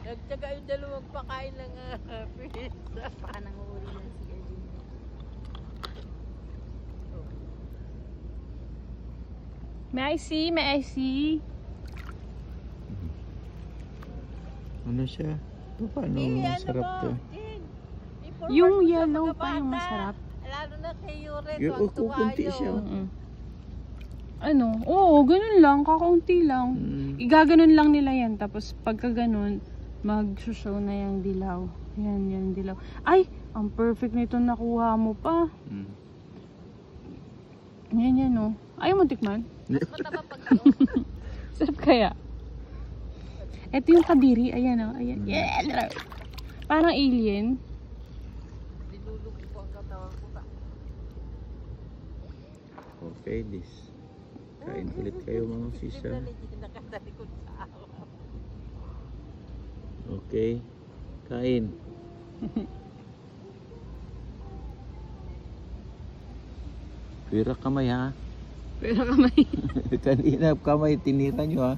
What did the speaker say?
Nagtsaga yung dalawang pakain ng pizza. Baka nanguhuli yan si Erwin. May I see? May I see? Ano siya? Paano masarap to? Yung yellow pa yung masarap. Lalo na kay Yure, Yung tuwang-tuwa kukunti yun. siya. Ano? Oo, ganun lang. Kakaunti lang. Igaganon lang nila yan. Tapos pagka ganun, mag-show na yung dilaw. Yan, yan dilaw. Ay! Ang perfect nito nakuha mo pa. Yan, yan oh. Ayaw mo tikman? Mas mataba pag yun. Sarap kaya? Ito yung kadiri. Ayan oh. Ayan. Yeah! Parang alien. Dinulog ko ang katawan ko. Okay, this. Kain ulit kayo mga sisa. Nakatalikod sa ako. Okay. Kain. Pira kamay ha. Pero kamay. Kanina kamay tinira nyo ha.